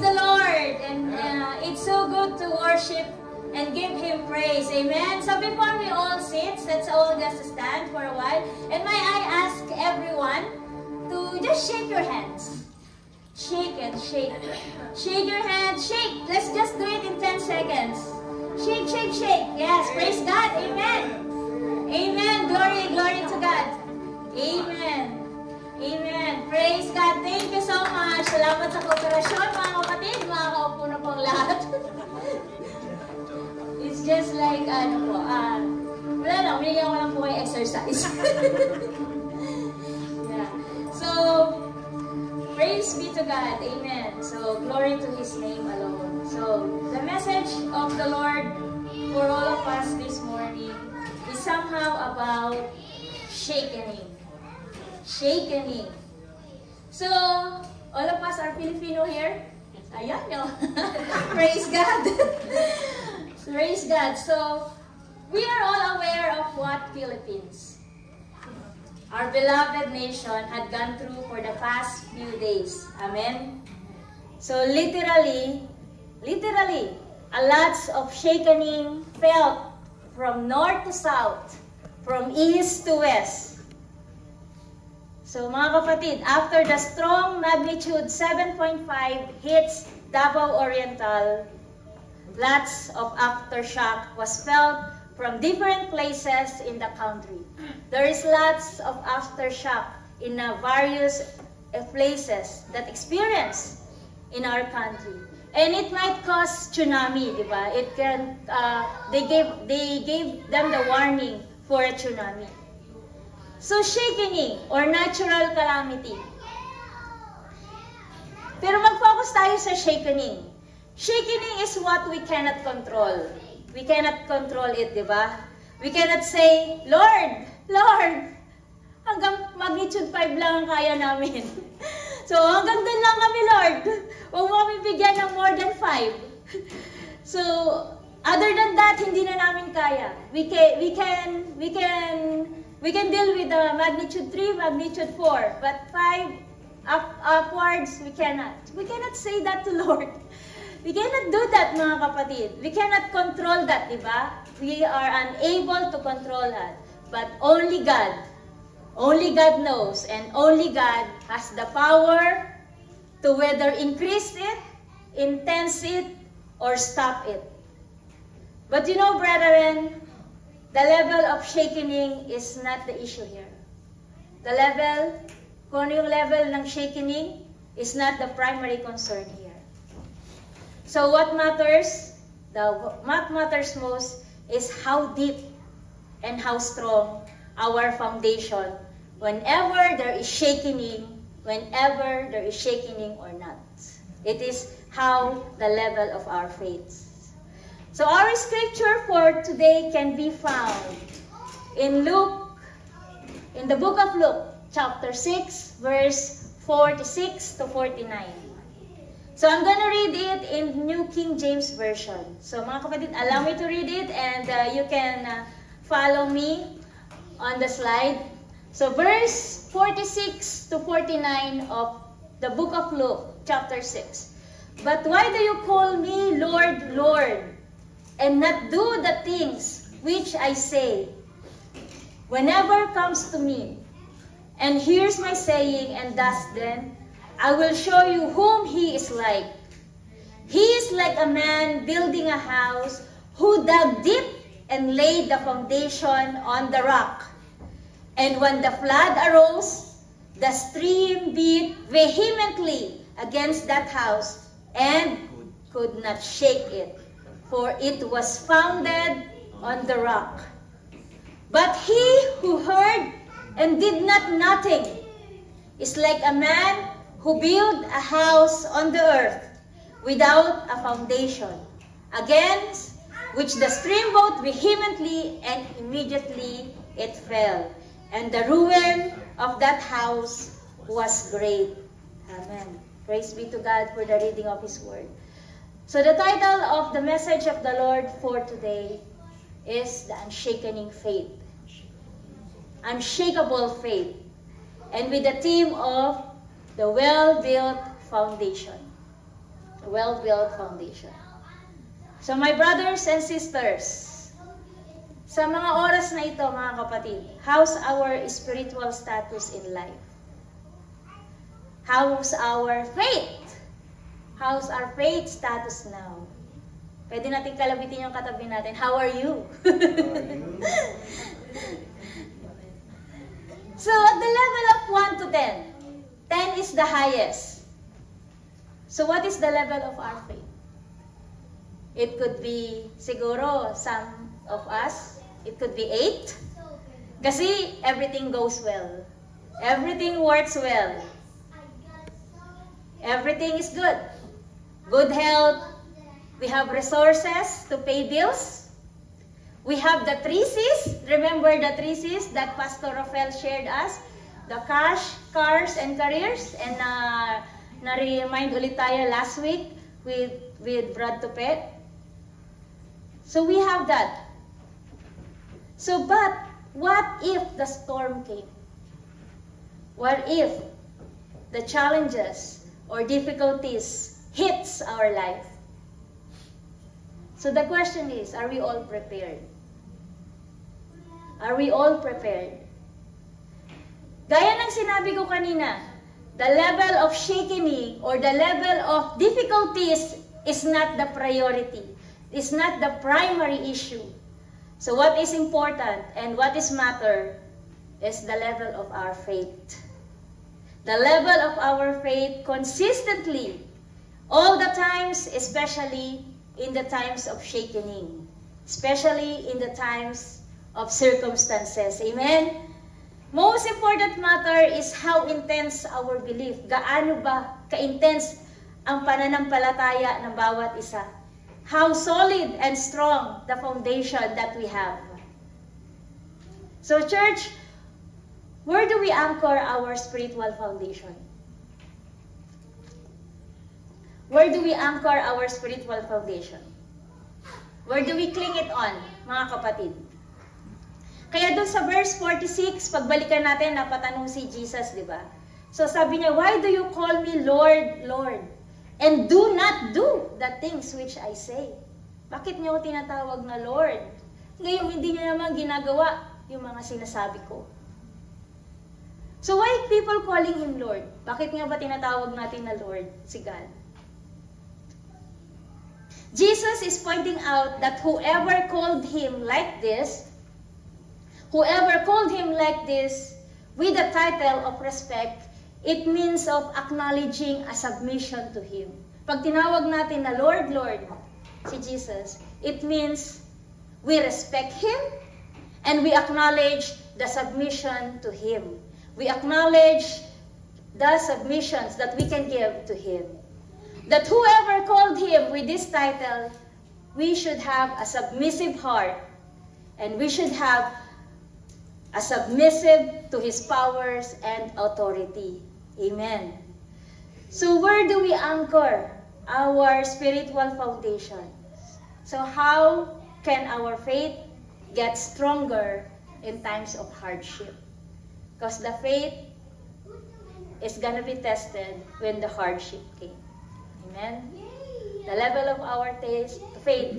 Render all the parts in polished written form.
the Lord, and it's so good to worship and give Him praise. Amen. So before we all sit, let's all just stand for a while. And may I ask everyone to just shake your hands. Shake it, shake. Shake your hands, shake. Let's just do it in 10 seconds. Shake, shake, shake. Yes, praise God. Amen. Amen. Glory, glory to God. Amen. Amen. Praise God. Thank you so much. Salamat sa kooperasyon, mga kapatid. Makakaupo na pong lahat. It's just like, wala lang, binigyan ko lang po kayo exercise. Yeah. So, praise be to God. Amen. So, glory to His name alone. So, the message of the Lord for all of us this morning is somehow about shakening. Shakening. So, all of us are Filipino here? Ayan nyo. Praise God. Praise God. So, we are all aware of what Philippines, our beloved nation, had gone through for the past few days. Amen? So, literally, a lot of shakening felt from north to south, from east to west. So mga kapatid, after the strong magnitude 7.5 hits Davao Oriental, lots of aftershock was felt from different places in the country. There is lots of aftershock in various places that experience in our country. And it might cause tsunami, di ba? It can, they gave them the warning for a tsunami. So, shakening or natural calamity. Pero mag-focus tayo sa shakening. Shakening is what we cannot control. We cannot control it, di ba? We cannot say, Lord, Lord, hanggang magnitude 5 lang ang kaya namin. So, hanggang doon lang kami, Lord. Huwag mo kami bigyan ng more than 5. So, other than that, hindi na namin kaya. We can deal with the magnitude 3, magnitude 4, but 5 upwards, we cannot. We cannot say that to Lord. We cannot do that, mga kapatid. We cannot control that, di ba? We are unable to control that. But only God knows, and only God has the power to whether increase it, intense it, or stop it. But you know, brethren, the level of shakening is not the issue here. The level, kung yung level ng shakening, is not the primary concern here. So what matters, what matters most is how deep and how strong our foundation whenever there is shakening, whenever there is shakening or not. It is how the level of our faith. So our scripture for today can be found in Luke, in the book of Luke, chapter 6, verse 46 to 49. So I'm gonna read it in New King James Version. So mga kapatid, allow me to read it, and you can follow me on the slide. So verse 46 to 49 of the book of Luke, chapter 6. But why do you call me Lord, Lord, and not do the things which I say? Whenever comes to me, and hears my saying, and does them, I will show you whom he is like. He is like a man building a house who dug deep and laid the foundation on the rock. And when the flood arose, the stream beat vehemently against that house and could not shake it, for it was founded on the rock. But he who heard and did not nothing is like a man who built a house on the earth without a foundation, against which the stream beat vehemently, and immediately it fell. And the ruin of that house was great. Amen. Praise be to God for the reading of His word. So the title of the message of the Lord for today is The Unshakening Faith. Unshakable faith. And with the theme of the well-built foundation. well-built foundation. So my brothers and sisters, sa mga oras na ito, mga kapatid, how's our spiritual status in life? How's our faith? How's our faith status now? Pwede natin kalabitin yung katabi natin. How are you? So, at the level of 1 to 10, 10 is the highest. So, what is the level of our faith? It could be, siguro, some of us, it could be 8. Kasi everything goes well. Everything works well. Everything is good. Good health. We have resources to pay bills. We have the 3 C's. Remember the 3 C's that Pastor Rafael shared us? The cash, cars, and careers. And na-remind ulit tayo last week with Brad Tupet. So we have that. So, but what if the storm came? What if the challenges or difficulties hits our life? So the question is, are we all prepared? Are we all prepared? Gaya ng sinabi ko kanina, the level of shaking or the level of difficulties is not the priority. It's not the primary issue. So what is important and what is matter is the level of our faith. The level of our faith consistently, all the times, especially in the times of shaking, especially in the times of circumstances. Amen? Most important matter is how intense our belief. Gaano ba ka-intense ang pananampalataya ng bawat isa? How solid and strong the foundation that we have. So church, where do we anchor our spiritual foundation? Where do we anchor our spiritual foundation? Where do we cling it on, mga kapatid? Kaya dun sa verse 46, pagbalikan natin, napatanong si Jesus, di ba? So sabi niya, why do you call me Lord, Lord? And do not do the things which I say. Bakit niyo tinatawag na Lord? Ngayong hindi niyo naman ginagawa yung mga sinasabi ko. So why people calling Him Lord? Bakit nga ba tinatawag natin na Lord si God? Jesus is pointing out that whoever called Him like this with the title of respect, it means of acknowledging a submission to Him. Pag tinawag natin na Lord, Lord, si Jesus, it means we respect Him and we acknowledge the submission to Him. We acknowledge the submissions that we can give to Him. That whoever called Him with this title, we should have a submissive heart and we should have a submissive to His powers and authority. Amen. So where do we anchor our spiritual foundation? So how can our faith get stronger in times of hardship? Because the faith is going to be tested when the hardship came. Amen? The level of our faith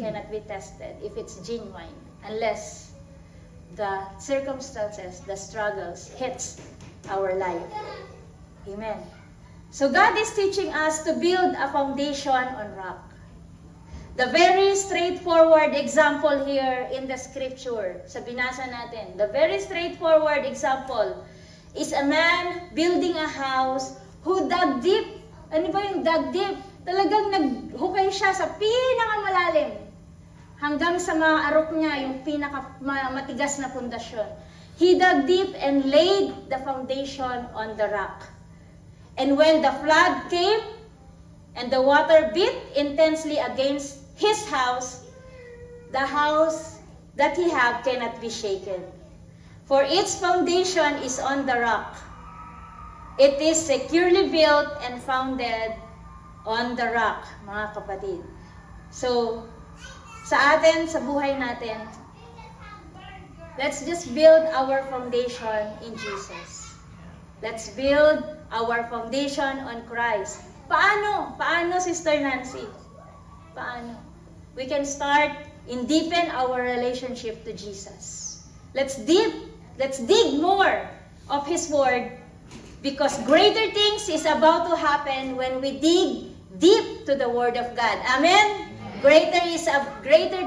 cannot be tested if it's genuine unless the circumstances, the struggles hits our life. Amen. So God is teaching us to build a foundation on rock. The very straightforward example here in the scripture, sa binasa natin, the very straightforward example is a man building a house who dug deep. Ano ba yung dug deep? Talagang naghukay siya sa pinakamalalim hanggang sa maarok niya yung pinakamatigas na pundasyon. He dug deep and laid the foundation on the rock. And when the flood came and the water beat intensely against his house, the house that he had cannot be shaken. For its foundation is on the rock. It is securely built and founded on the rock, mga kapatid. So, sa atin, sa buhay natin, let's just build our foundation in Jesus. Let's build our foundation on Christ. Paano? Paano, Sister Nancy? Paano? We can start in deepen our relationship to Jesus. Let's dig more of His Word, because greater things is about to happen when we dig deep to the Word of God. Amen? Greater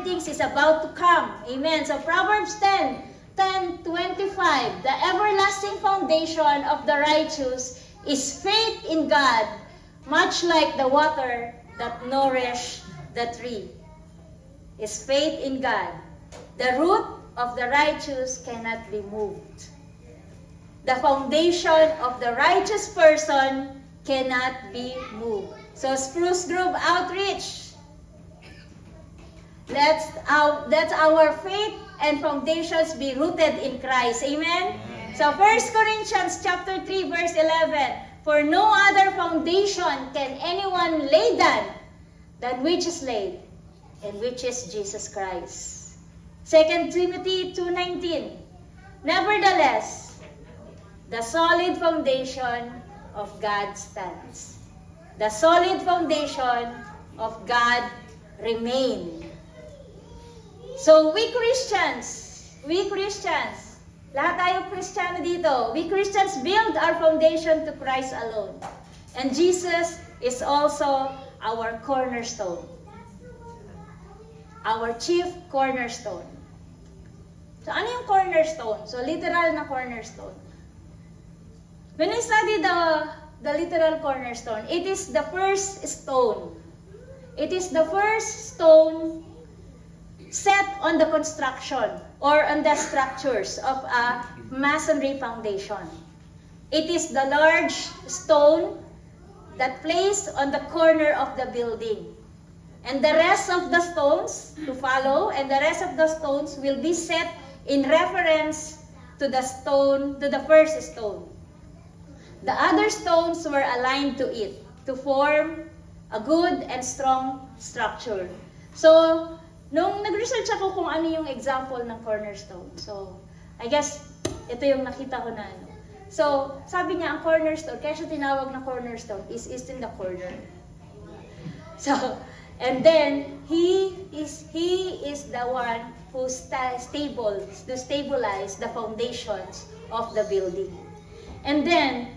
things is about to come. Amen. So Proverbs 10:25, the everlasting foundation of the righteous is faith in God, much like the water that nourish the tree. Is faith in God. The root of the righteous cannot be moved. The foundation of the righteous person cannot be moved. So Spruce Grove Outreach, let's our faith and foundations be rooted in Christ. Amen? So 1 Corinthians chapter 3 verse 11, for no other foundation can anyone lay than which is laid, and which is Jesus Christ. 2 Timothy 2:19, nevertheless, the solid foundation of God stands. The solid foundation of God remain. So we Christians, lahat tayo Kristiyano dito, we Christians build our foundation to Christ alone. And Jesus is also our cornerstone. Our chief cornerstone. So ano yung cornerstone? So literal na cornerstone. When we study the literal cornerstone, it is the first stone. It is the first stone set on the construction or on the structures of a masonry foundation. It is the large stone that placed on the corner of the building. And the rest of the stones to follow, and the rest of the stones will be set in reference to the stone, to the first stone. The other stones were aligned to it to form a good and strong structure. So, nung nag-research ako kung ano yung example ng cornerstone, so, I guess, ito yung nakita ko na ano. So, sabi niya, ang cornerstone, kaya siya tinawag na cornerstone, is in the corner. So, and then, he is the one who stabilize the foundations of the building. And then,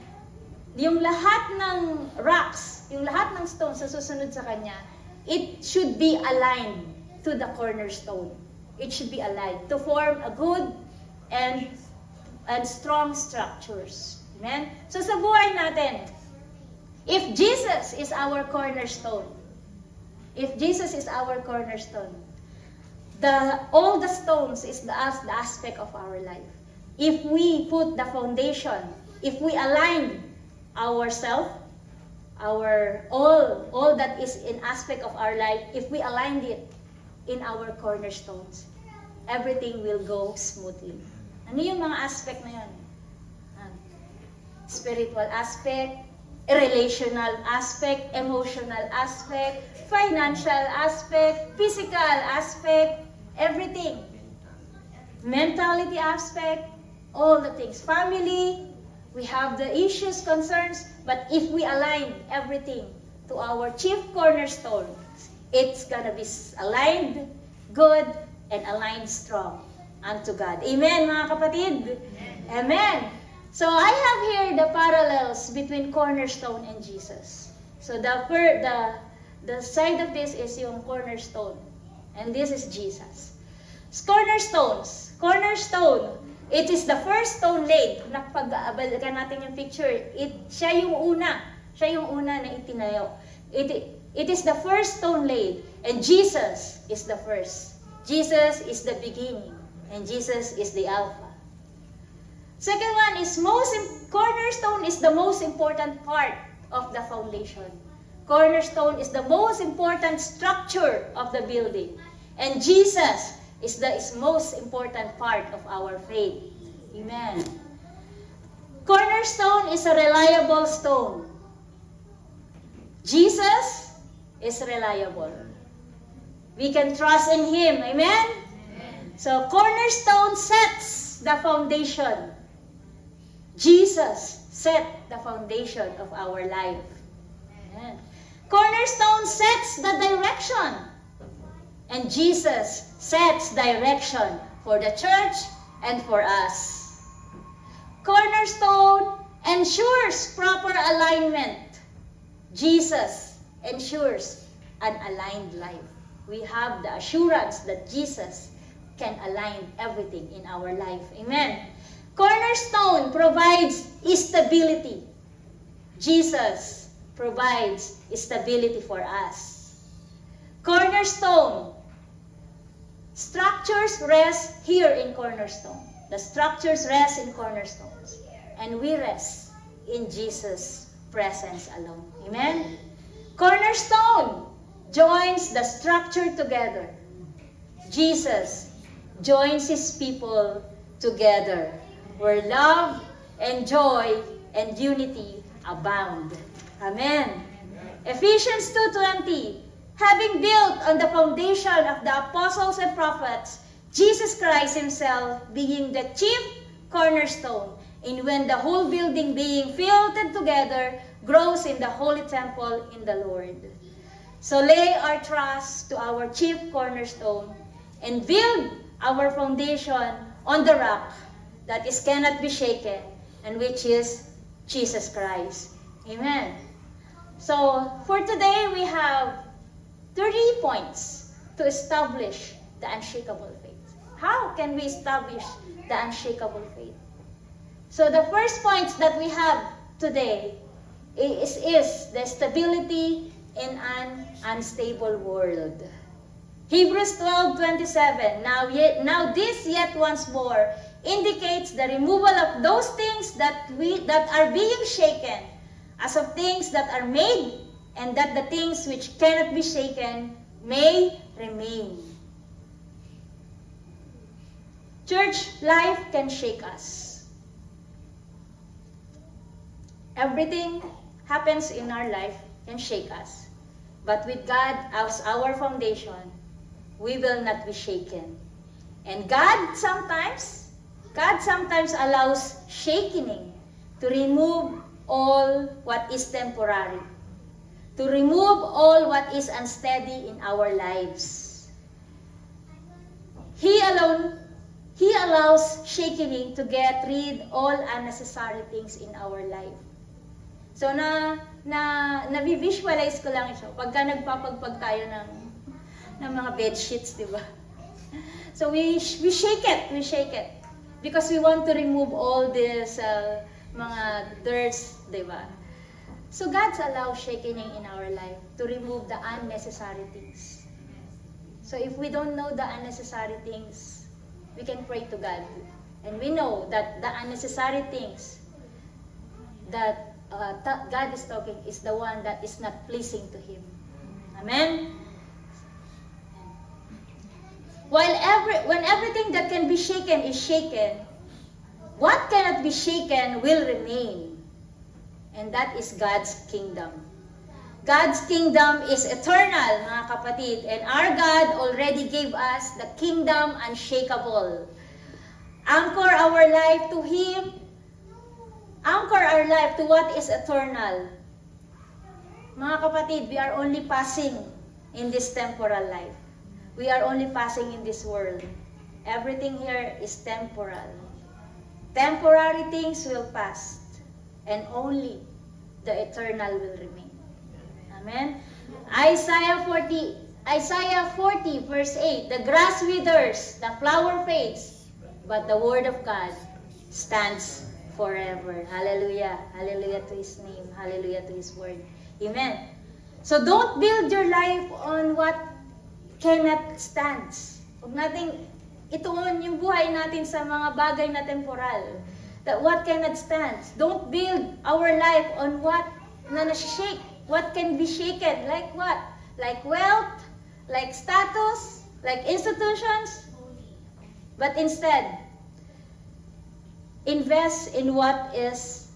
yung lahat ng rocks, yung lahat ng stones sa susunod sa kanya, it should be aligned to the cornerstone. It should be aligned to form a good and strong structures. Amen? So sa buhay natin, if Jesus is our cornerstone, all the stones is the aspect of our life. If we put the foundation, if we align ourselves, all that is in aspect of our life, if we aligned it in our cornerstones, everything will go smoothly. Ano yung mga aspect na yun? Spiritual aspect, relational aspect, emotional aspect, financial aspect, physical aspect, everything. Mentality aspect, all the things. Family, we have the issues, concerns, but if we align everything to our chief cornerstone, it's gonna be aligned, good, and aligned strong unto God. Amen, mga kapatid? Amen. So I have here the parallels between cornerstone and Jesus. So the side of this is yung cornerstone, and this is Jesus. Cornerstone, it is the first stone laid. Nakapag-abalikan natin yung picture. Siya yung una na itinayo. It is the first stone laid, and Jesus is the first. Jesus is the beginning, and Jesus is the Alpha. Second one is cornerstone is the most important part of the foundation. Cornerstone is the most important structure of the building. And Jesus is the most important part of our faith. Amen. Cornerstone is a reliable stone. Jesus is reliable. We can trust in Him. Amen? So cornerstone sets the foundation. Jesus set the foundation of our life. Amen. Cornerstone sets the direction. And Jesus sets direction for the church and for us. Cornerstone ensures proper alignment. Jesus ensures an aligned life. We have the assurance that Jesus can align everything in our life. Amen. Cornerstone provides stability. Jesus provides stability for us. Cornerstone. Structures rest here in Cornerstone. The structures rest in cornerstones. And we rest in Jesus' presence alone. Amen? Cornerstone joins the structure together. Jesus joins His people together, where love and joy and unity abound. Amen. Ephesians 2:20, having built on the foundation of the apostles and prophets, Jesus Christ Himself being the chief cornerstone, and when the whole building being filled together grows in the holy temple in the Lord. So lay our trust to our chief cornerstone and build our foundation on the rock that cannot be shaken, and which is Jesus Christ. Amen. So for today we have 3 points to establish the unshakable faith. How can we establish the unshakable faith? So the first point that we have today is the stability in an unstable world. Hebrews 12:27. Now this yet once more indicates the removal of those things that are being shaken, as of things that are made, and that the things which cannot be shaken may remain. Church life can shake us. Everything happens in our life can shake us. But with God as our foundation, we will not be shaken. And God sometimes allows shaking to remove all what is temporary, to remove all what is unsteady in our lives. He allows shaking to get rid all unnecessary things in our life. So na-visualize ko lang ito pagka nagpapagpag tayo ng mga bed sheets, di ba? So we shake it because we want to remove all this mga dirts, di ba? So God allows shaking in our life to remove the unnecessary things. So if we don't know the unnecessary things, we can pray to God. And we know that the unnecessary things that God is talking is the one that is not pleasing to Him. Amen? When everything that can be shaken is shaken, what cannot be shaken will remain. And that is God's kingdom. God's kingdom is eternal, mga kapatid. And our God already gave us the kingdom unshakable. Anchor our life to Him. Anchor our life to what is eternal. Mga kapatid, we are only passing in this temporal life. We are only passing in this world. Everything here is temporal. Temporary things will pass, and only the eternal will remain. Amen? Isaiah 40 verse 8, the grass withers, the flower fades, but the word of God stands forever. Hallelujah. Hallelujah to His name. Hallelujah to His word. Amen. So don't build your life on what cannot stand. Huwag nating ituon yung buhay natin sa mga bagay na temporal. That what cannot stand. Don't build our life on what na nashake. What can be shaken. Like what? Like wealth, like status, like institutions. But instead, invest in what is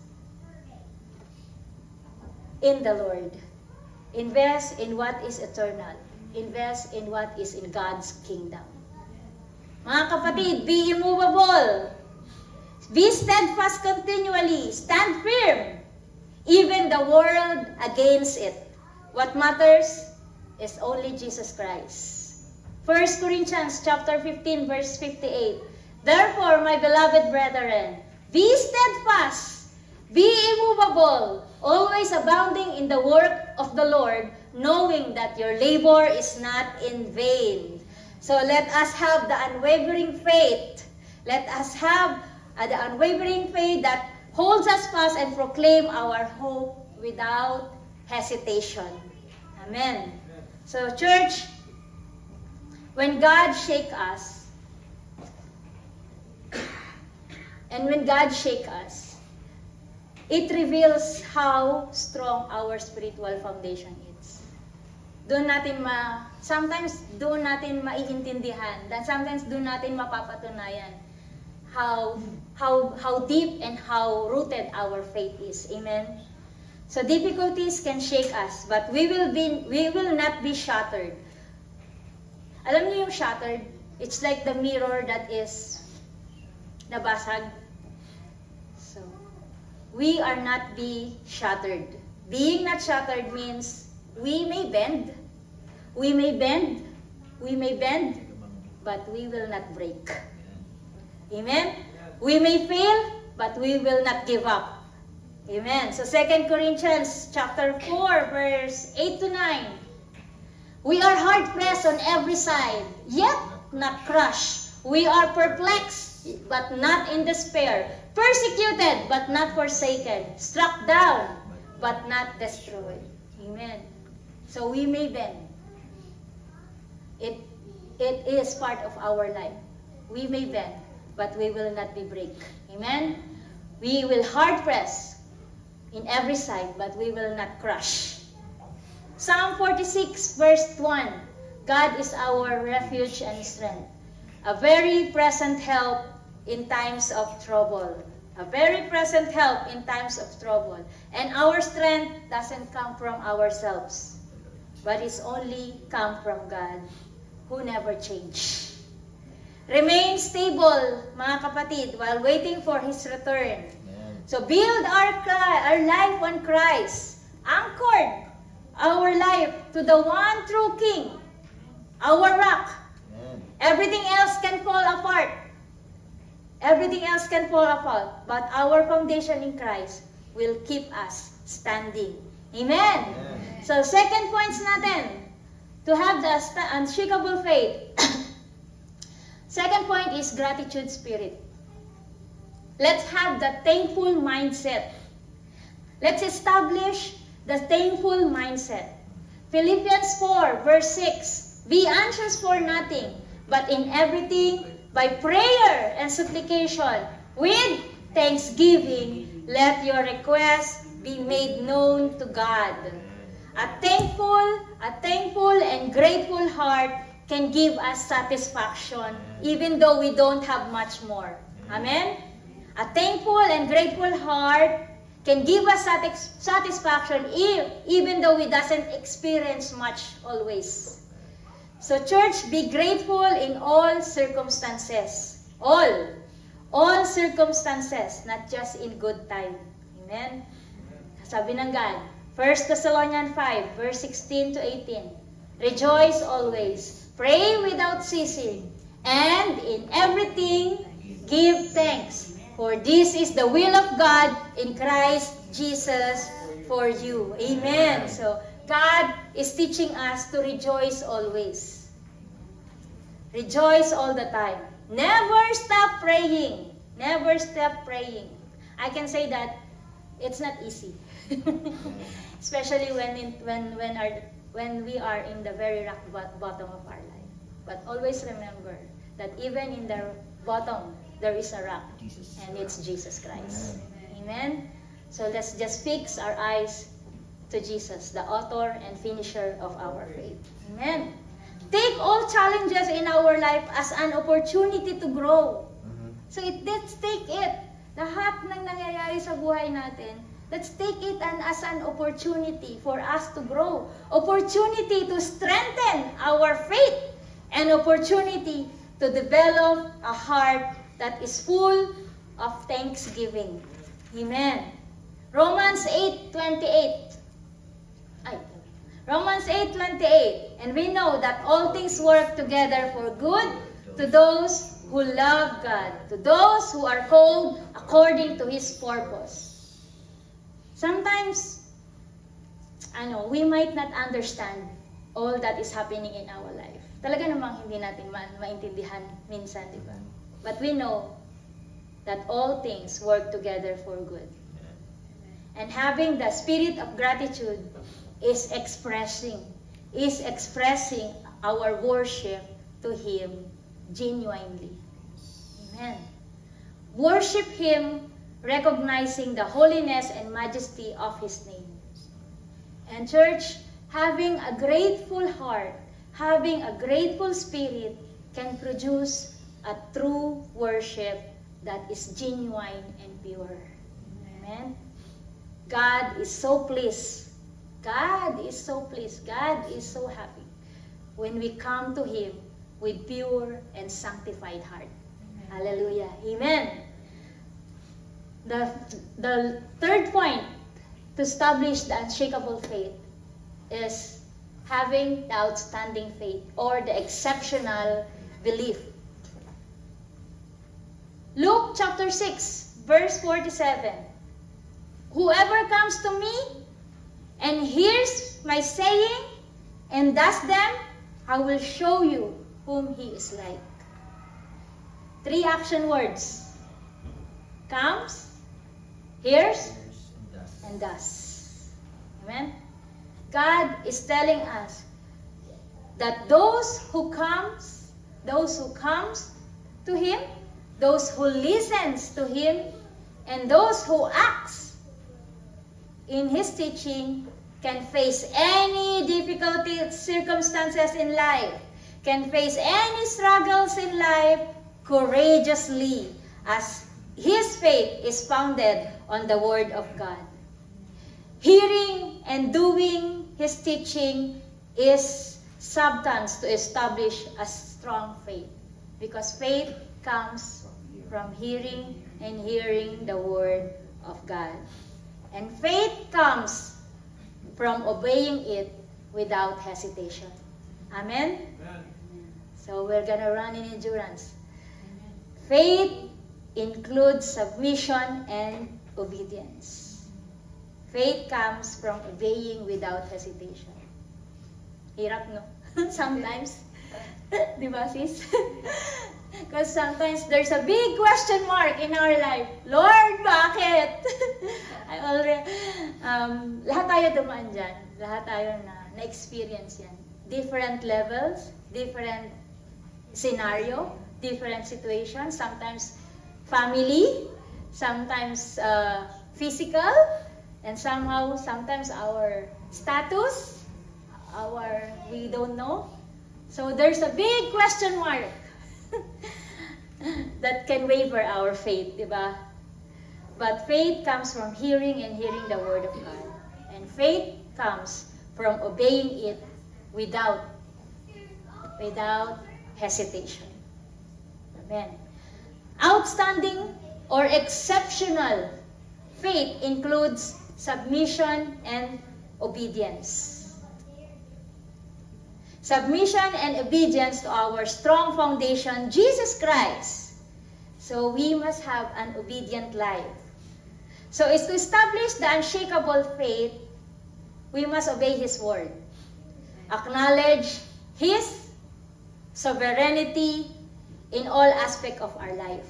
in the Lord. Invest in what is eternal. Invest in what is in God's kingdom. Mga kapatid, be immovable. Be steadfast continually. Stand firm. Even the world against it. What matters is only Jesus Christ. 1 Corinthians chapter 15, verse 58. Therefore, my beloved brethren, be steadfast, be immovable, always abounding in the work of the Lord, knowing that your labor is not in vain. So let us have the unwavering faith. Let us have the unwavering faith that holds us fast and proclaim our hope without hesitation. Amen. So church, when God shakes us, it reveals how strong our spiritual foundation is. Sometimes doon natin maiintindihan, and sometimes doon natin mapapatunayan how deep and how rooted our faith is. Amen. So difficulties can shake us, but we will not be shattered. Alam niyo yung shattered? It's like the mirror that is nabasag. So we are not be shattered. Being not shattered means we may bend, but we will not break. Amen? We may fail, but we will not give up. Amen. So 2 Corinthians chapter 4, verse 8 to 9. We are hard pressed on every side, yet not crushed. We are perplexed, but not in despair. Persecuted, but not forsaken. Struck down, but not destroyed. Amen. So we may bend. It is part of our life. We may bend, but we will not be break. Amen. We will hard press in every side, but we will not crush. Psalm 46, verse 1. God is our refuge and strength, a very present help in times of trouble. A very present help in times of trouble. And our strength doesn't come from ourselves, but it's only come from God, who never change. Remain stable, mga kapatid, while waiting for His return. So build our life on Christ. Anchored our life to the one true King, our rock. Everything else can fall apart. Everything else can fall apart. But our foundation in Christ will keep us standing. Amen. So second points natin to have the unshakable faith. Second point is gratitude spirit. Let's have the thankful mindset. Let's establish the thankful mindset. Philippians 4, verse 6. Be anxious for nothing, but in everything, by prayer and supplication, with thanksgiving, let your requests be made known to God. A thankful and grateful heart can give us satisfaction, even though we don't have much more. Amen? A thankful and grateful heart can give us satisfaction even though we doesn't experience much always. So church, be grateful in all circumstances. All circumstances, not just in good time. Amen? Sabi ng God, 1 Thessalonians 5, verse 16 to 18. Rejoice always, pray without ceasing, and in everything give thanks. For this is the will of God in Christ Jesus for you. Amen. So, God is teaching us to rejoice always. Rejoice all the time. Never stop praying. Never stop praying. I can say that it's not easy. Especially when we are in the very rock bottom of our life. But always remember that even in the bottom, there is a rock, and it's Jesus Christ. Amen? So let's just fix our eyes to Jesus, the author and finisher of our faith. Amen? Take all challenges in our life as an opportunity to grow. So let's take it. Lahat ng nangyayari sa buhay natin, let's take it as an opportunity for us to grow. Opportunity to strengthen our faith. An opportunity to develop a heart that is full of thanksgiving. Amen. Romans Romans 8:28. And we know that all things work together for good to those who love God, to those who are called according to His purpose. Sometimes, we might not understand all that is happening in our life. Talaga namang hindi natin maintindihan minsan, di ba? But we know that all things work together for good. And having the spirit of gratitude is expressing our worship to Him genuinely. Amen. Worship Him, recognizing the holiness and majesty of His name. And church, having a grateful heart, having a grateful spirit can produce a true worship that is genuine and pure. Amen. God is so pleased. God is so pleased. God is so happy when we come to Him with pure and sanctified heart. Amen. Hallelujah. Amen. The third point to establish the unshakable faith is having the outstanding faith or the exceptional belief. Luke chapter 6, verse 47. Whoever comes to me and hears my saying and does them, I will show you whom he is like. 3 action words. Comes, hears, and does. Amen? God is telling us that those who comes to Him, those who listens to Him, and those who acts in His teaching can face any difficulty circumstances in life, can face any struggles in life courageously, as his faith is founded on the Word of God. Hearing and doing His teaching is substance to establish a strong faith, because faith comes from hearing and hearing the Word of God. And faith comes from obeying it without hesitation. Amen? Amen. So we're gonna run in endurance. Amen. Faith includes submission and obedience. Faith comes from obeying without hesitation. Hirap, no? Sometimes. Di ba, sis? Because sometimes there's a big question mark in our life. Lord, bakit? Lahat tayo dumaan dyan. Lahat tayo na-experience yan. Different levels, different scenario, different situations. Sometimes family, sometimes physical, and sometimes our status, we don't know. So there's a big question mark that can waver our faith, diba? But faith comes from hearing and hearing the Word of God. And faith comes from obeying it without hesitation. Amen. Outstanding or exceptional faith includes submission and obedience. Submission and obedience to our strong foundation, Jesus Christ. So we must have an obedient life. So is to establish the unshakable faith, we must obey His word. Acknowledge His sovereignty in all aspects of our life.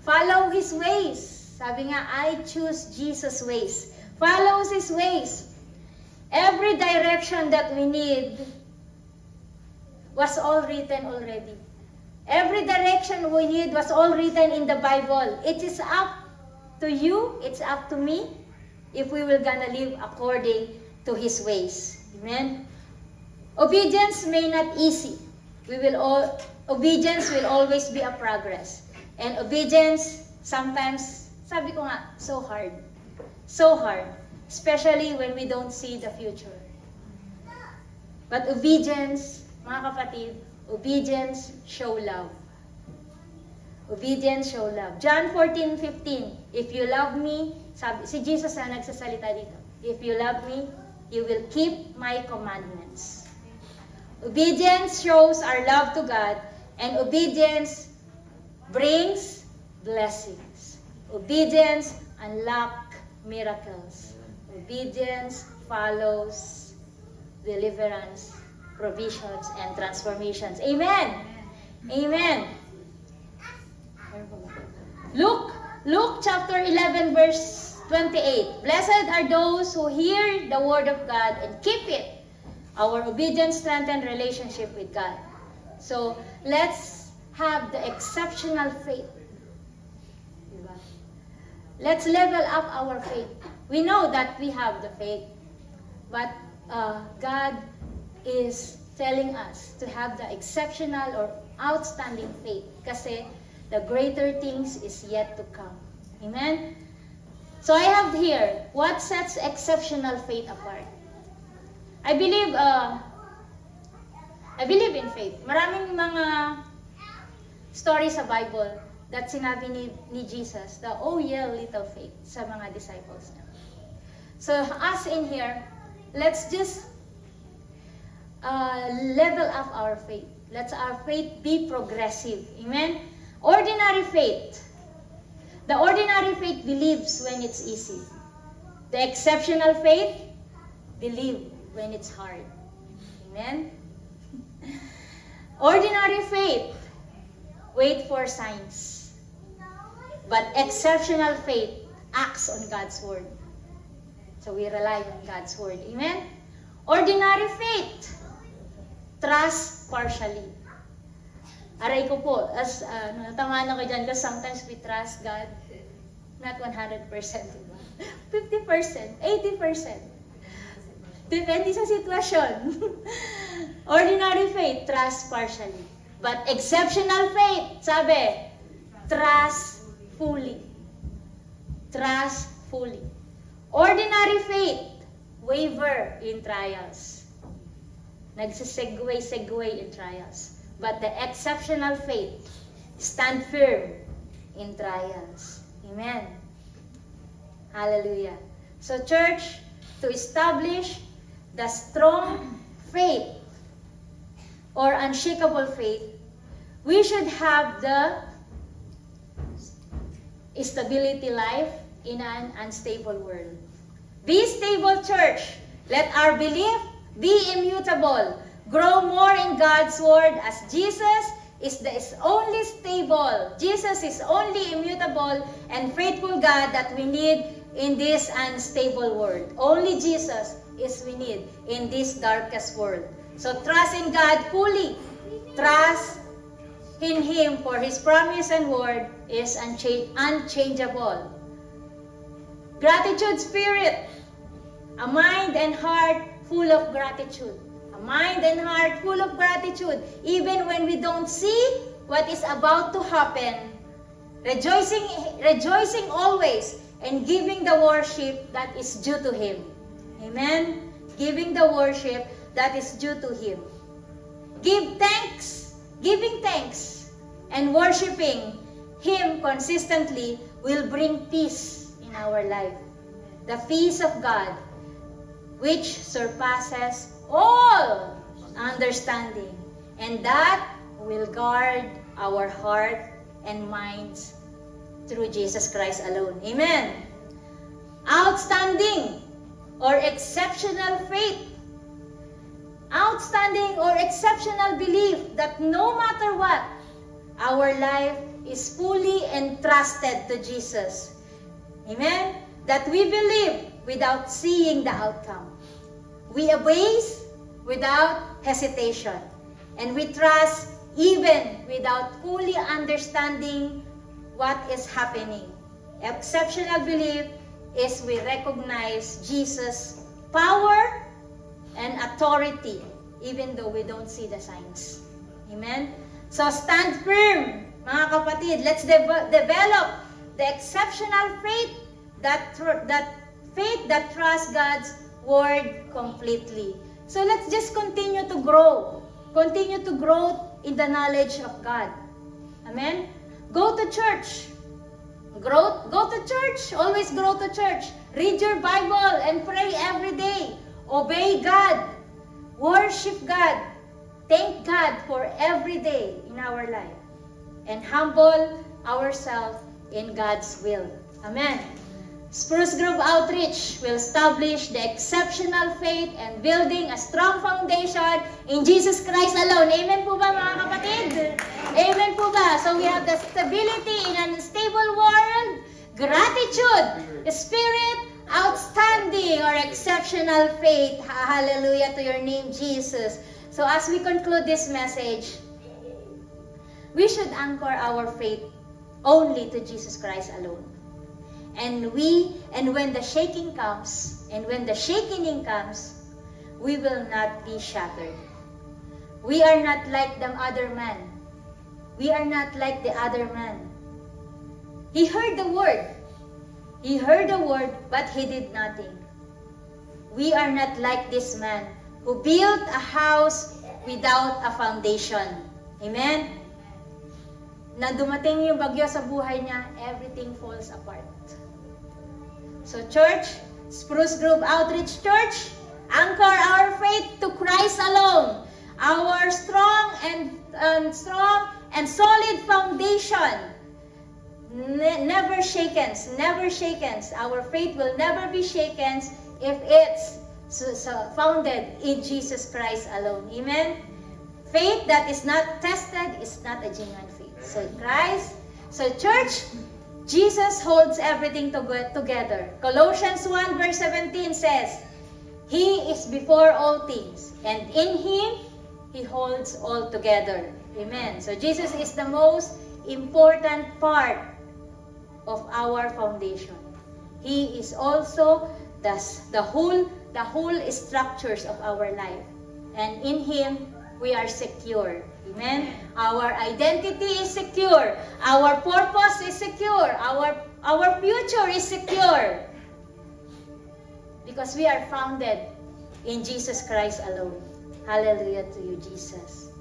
Follow His ways. Sabi nga, I choose Jesus' ways. Follow His ways. Every direction that we need was all written already. Every direction we need was all written in the Bible. It is up to you, it's up to me, if we will gonna live according to His ways. Amen? Obedience may not easy. Obedience will always be a progress. And obedience, sometimes, sabi ko nga, so hard. So hard. Especially when we don't see the future. But obedience, mga kapatid, obedience show love. Obedience show love. John 14:15. If you love me, sabi, si Jesus na nagsasalita dito. If you love me, you will keep my commandments. Obedience shows our love to God, and obedience brings blessings. Obedience unlocks miracles. Obedience follows deliverance, provisions, and transformations. Amen. Amen. Luke chapter 11 verse 28. Blessed are those who hear the word of God and keep it. Our obedience strengthens relationship with God. So, let's have the exceptional faith. Diba? Let's level up our faith. We know that we have the faith, but God is telling us to have the exceptional or outstanding faith kasi the greater things is yet to come. Amen? So I have here, what sets exceptional faith apart? I believe in faith. Maraming mga stories sa Bible that sinabi ni Jesus, the oh yeah, little faith sa mga disciples niya. So us in here, let's just level up our faith. Let our faith be progressive. Amen? Ordinary faith. The ordinary faith believes when it's easy. The exceptional faith believes when it's hard. Amen? Ordinary faith wait for signs. But exceptional faith acts on God's word. So we rely on God's word. Amen? Ordinary faith trust partially. Aray ko po, as natamaan ako dyan, because sometimes we trust God, not 100%, diba? 50%, 80%. Depende sa sitwasyon. Ordinary faith, trust partially. But exceptional faith, sabi, trust fully. Trust fully. Ordinary faith, waver in trials. Nagsisegue in trials. But the exceptional faith, stand firm in trials. Amen. Hallelujah. So church, to establish the strong faith or unshakable faith, we should have the stability life in an unstable world. Be stable, church. Let our belief be immutable. Grow more in God's word as Jesus is only stable. Jesus is only immutable and faithful God that we need in this unstable world. Only Jesus is we need in this darkest world. So trust in God fully. Trust in Him, for His promise and word is unchangeable. Gratitude spirit. A mind and heart full of gratitude. A mind and heart full of gratitude. Even when we don't see what is about to happen. Rejoicing always and giving the worship that is due to Him. Amen? Giving the worship that is due to Him. Give thanks. Giving thanks and worshiping Him consistently will bring peace in our life. The peace of God, which surpasses all understanding, and that will guard our heart and minds through Jesus Christ alone. Amen. Outstanding or exceptional faith. Outstanding or exceptional belief that no matter what, our life is fully entrusted to Jesus. Amen. That we believe without seeing the outcome. We obey without hesitation. And we trust even without fully understanding what is happening. Exceptional belief is we recognize Jesus' power and authority even though we don't see the signs. Amen? So stand firm, mga kapatid. Let's develop the exceptional faith that trusts God's word completely. So let's just continue to grow. Continue to grow in the knowledge of God. Amen? Go to church. Go to church. Always grow to church. Read your Bible and pray every day. obey God, worship God, thank God for every day in our life, and humble ourselves in God's will. Amen. Spruce Grove Outreach will establish the exceptional faith and building a strong foundation in Jesus Christ alone. Amen po ba, mga kapatid? Amen po ba? So we have the stability in an unstable world, gratitude, spirit, outstanding or exceptional faith. Hallelujah to your name, Jesus. So as we conclude this message, we should anchor our faith only to Jesus Christ alone. And when the shaking comes, and when the shaking comes, we will not be shattered. We are not like the other man. We are not like the other man. He heard the word. He heard the word, but he did nothing. We are not like this man who built a house without a foundation. Amen? Na dumating yung bagyo sa buhay niya, everything falls apart. So church, Spruce Grove Outreach Church, anchor our faith to Christ alone. Our strong and solid foundation never shakens, never shakens. Our faith will never be shaken if it's founded in Jesus Christ alone. Amen? Faith that is not tested is not a genuine faith. So Christ, so church, Jesus holds everything together. Colossians 1 verse 17 says, He is before all things, and in Him, He holds all together. Amen. So Jesus is the most important part of our foundation. He is also the whole structures of our life. And in Him, we are secure. Amen. Our identity is secure. Our purpose is secure. Our future is secure. Because we are founded in Jesus Christ alone. Hallelujah to you, Jesus.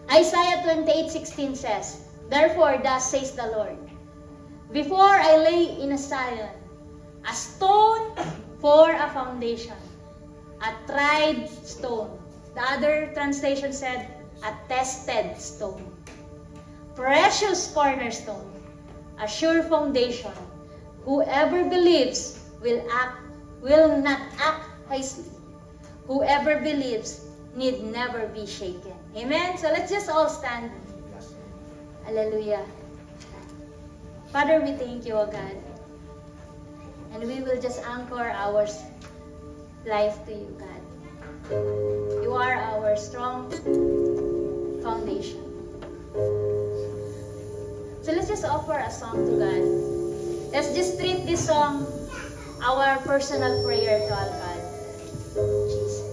Isaiah 28:16 says, Therefore, thus says the Lord, Before I lay in a Zion a stone for a foundation, a tried stone. The other translation said, a tested stone. Precious cornerstone, a sure foundation. Whoever believes will not act hastily. Whoever believes need never be shaken. Amen? So let's just all stand. Hallelujah. Father, we thank you, O God. And we will just anchor our life to you, God. You are our strong foundation. So let's just offer a song to God. Let's just treat this song our personal prayer to our God. Jesus.